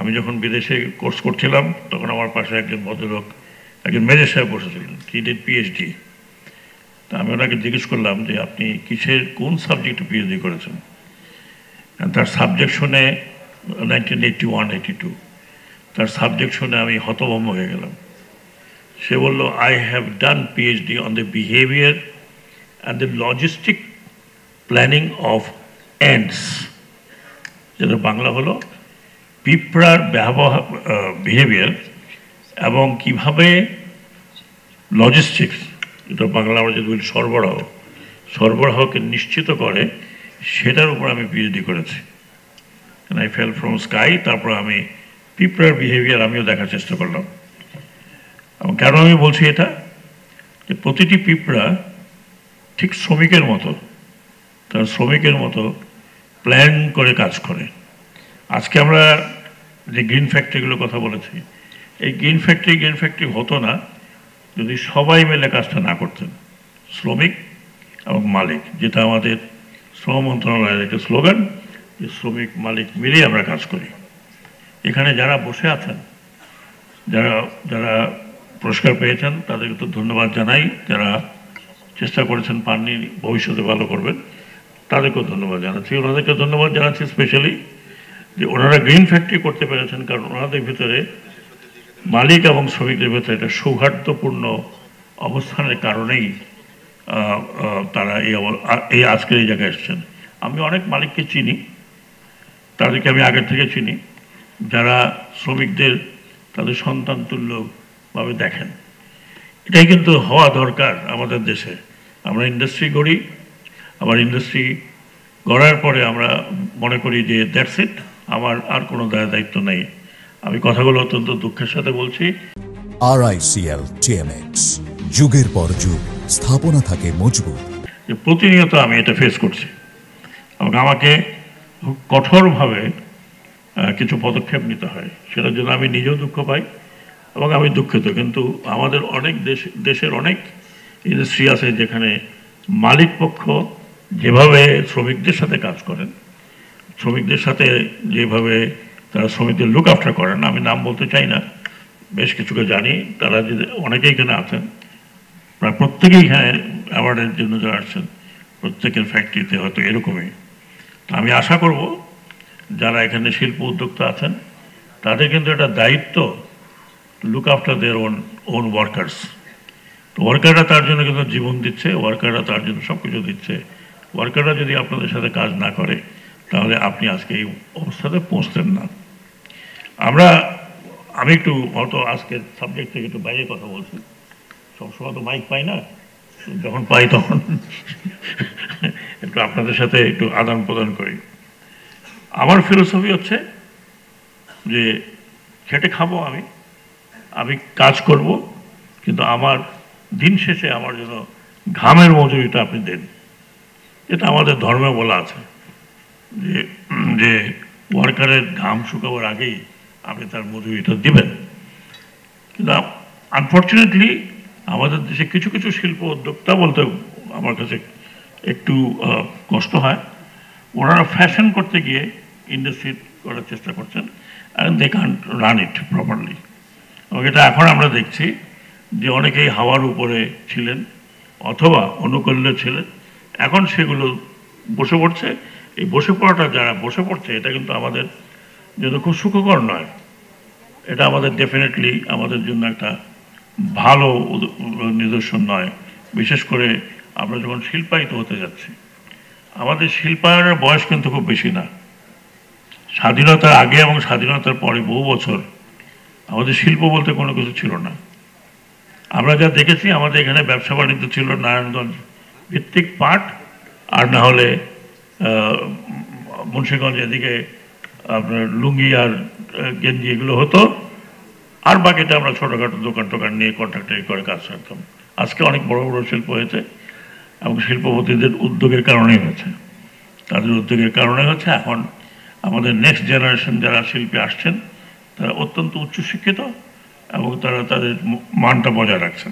আমি যখন বিদেশে কোর্স করছিলাম তখন আমার পাশে একজন ভদ্রলোক, একজন মেজর সাহেব বসেছিলেন, হি ডিড পিএইচডি। তা আমি ওনাকে জিজ্ঞেস করলাম যে আপনি কিসের কোন সাবজেক্টে পিএইচডি করেছেন। তার সাবজেক্ট শুনে 1981-82 তার সাবজেক্ট শুনে আমি হতভম্ব হয়ে গেলাম। সে বলল, I have done PhD on the behaviour and the logistic planning of ants, যেটা বাংলা হলো পিঁপড়ার বিহেভিয়ার এবং কিভাবে লজিস্টিক্স, এটা বাংলা আমরা যদি বলি সরবরাহকে নিশ্চিত করে, সেটার উপর আমি পিএইচডি করেছি। I fail from sky. তারপর আমি পিঁপড়ার বিহেভিয়ার আমিও দেখার চেষ্টা করলাম। এবং কেন আমি বলছি এটা, যে প্রতিটি পিঁপড়া ঠিক শ্রমিকের মতো, তার শ্রমিকের মতো প্ল্যান করে কাজ করে। আজকে আমরা যে গ্রিন ফ্যাক্টরিগুলোর কথা বলেছি, এই গ্রিন ফ্যাক্টরি হতো না যদি সবাই মিলে কাজটা না করতেন, শ্রমিক এবং মালিক, যেটা আমাদের শ্রম মন্ত্রণালয়ের একটা স্লোগান, যে শ্রমিক মালিক মিলেই আমরা কাজ করি। এখানে যারা বসে আছেন, যারা পুরস্কার পেয়েছেন, তাদেরকে তো ধন্যবাদ জানাই। যারা চেষ্টা করেছেন পাননি, ভবিষ্যতে ভালো করবেন, তাদেরকেও ধন্যবাদ জানাচ্ছি। ওনাদেরকে ধন্যবাদ জানাচ্ছি স্পেশালি যে ওনারা গ্রিন ফ্যাক্টরি করতে পেরেছেন, কারণ ওনাদের ভিতরে মালিক এবং শ্রমিকদের ভিতরে একটা সৌহার্দ্যপূর্ণ অবস্থানের কারণেই তারা এই আজকের এই জায়গায় এসেছেন। আমি অনেক মালিককে চিনি, তাদেরকে আমি আগের থেকে চিনি, যারা শ্রমিকদের তাদের সন্তান তুল্যভাবে দেখেন। এটাই কিন্তু হওয়া দরকার আমাদের দেশে। আমরা ইন্ডাস্ট্রি গড়ি, আবার ইন্ডাস্ট্রি গড়ার পরে আমরা মনে করি যে দ্যাটস ইট, আমার আর কোনো দায়িত্ব নেই। আমি কথাগুলো অত্যন্ত দুঃখের সাথে বলছি। RICL TMX, যুগের পর যুগ স্থাপনা থাকে মজবুত। প্রতিনিয়ত আমি এটা ফেস করছি এবং আমাকে কঠোরভাবে কিছু পদক্ষেপ নিতে হয়, সেটার জন্য আমি নিজেও দুঃখ পাই এবং আমি দুঃখিত। কিন্তু আমাদের অনেক দেশের অনেক ইন্ডাস্ট্রি আছে যেখানে মালিক পক্ষ যেভাবে শ্রমিকদের সাথে কাজ করেন, শ্রমিকদের সাথে যেভাবে তারা শ্রমিকদের লুক আফটার করেন, আমি নাম বলতে চাই না, বেশ কিছুকে জানি, তারা যে অনেকেই এখানে আছেন, প্রায় প্রত্যেকেই এখানে অ্যাওয়ার্ডের জন্য যারা আসছেন, প্রত্যেকের ফ্যাক্টরিতে হয়তো এরকমই। তো আমি আশা করব যারা এখানে শিল্প উদ্যোক্তা আছেন, তাদের কিন্তু একটা দায়িত্ব look after their own workers. তো ওয়ার্কাররা তার জন্য কিন্তু জীবন দিচ্ছে, ওয়ার্কাররা তার জন্য সব কিছু দিচ্ছে। ওয়ার্কাররা যদি আপনাদের সাথে কাজ না করে, তাহলে আপনি আজকে এই অবস্থাতে পৌঁছতেন না। আমি একটু হয়তো আজকের সাবজেক্ট থেকে একটু বাইরে কথা বলছি, সবসময় তো মাইক পাই না, যখন পাই তখন একটু আপনাদের সাথে একটু আদান প্রদান করি। আমার ফিলোসফি হচ্ছে যে খেটে খাবো, আমি কাজ করব, কিন্তু আমার দিন শেষে আমার জন্য ঘামের মজুরিটা আপনি দেন। এটা আমাদের ধর্মে বলা আছে যে ওয়ার্কারের ঘাম শুকাবার আগেই আপনি তার মজুরিটা দিবেন। কিন্তু আনফর্চুনেটলি আমাদের দেশে কিছু কিছু শিল্প উদ্যোক্তা বলতে আমার কাছে একটু কষ্ট হয়, ওনারা ফ্যাশন করতে গিয়ে ইন্ডাস্ট্রি করার চেষ্টা করছেন, and they can't run it properly. এবং এটা এখন আমরা দেখছি যে অনেকেই হাওয়ার উপরে ছিলেন অথবা অনুকূল্য ছিলেন, এখন সেগুলো বসে পড়ছে। এই বসে পড়াটা যারা বসে পড়ছে, এটা কিন্তু আমাদের জন্য খুব সুখকর নয়। এটা আমাদের ডেফিনেটলি আমাদের জন্য একটা ভালো নিদর্শন নয়। বিশেষ করে আমরা যখন শিল্পায়িত হতে যাচ্ছি, আমাদের শিল্পায়নের বয়স কিন্তু খুব বেশি না। স্বাধীনতার আগে এবং স্বাধীনতার পরে বহু বছর আমাদের শিল্প বলতে কোনো কিছু ছিল না। আমরা যা দেখেছি, আমাদের এখানে ব্যবসা বাণিজ্য ছিল নারায়ণগঞ্জ ভিত্তিক পাট, আর না হলে মুন্সিগঞ্জ এদিকে আপনার লুঙ্গি আর গেঞ্জি এগুলো হতো, আর বাকিটা আমরা ছোটোখাটো দোকান টোকান নিয়ে কন্ট্রাক্টারি করে কাজ করতাম। আজকে অনেক বড় বড় শিল্প হয়েছে এবং শিল্পপতিদের উদ্যোগের কারণেই হয়েছে, তাদের উদ্যোগের কারণে হচ্ছে। এখন আমাদের নেক্সট জেনারেশন যারা শিল্পে আসছেন, তারা অত্যন্ত উচ্চশিক্ষিত এবং তারা তাদের মানটা বজায় রাখছেন।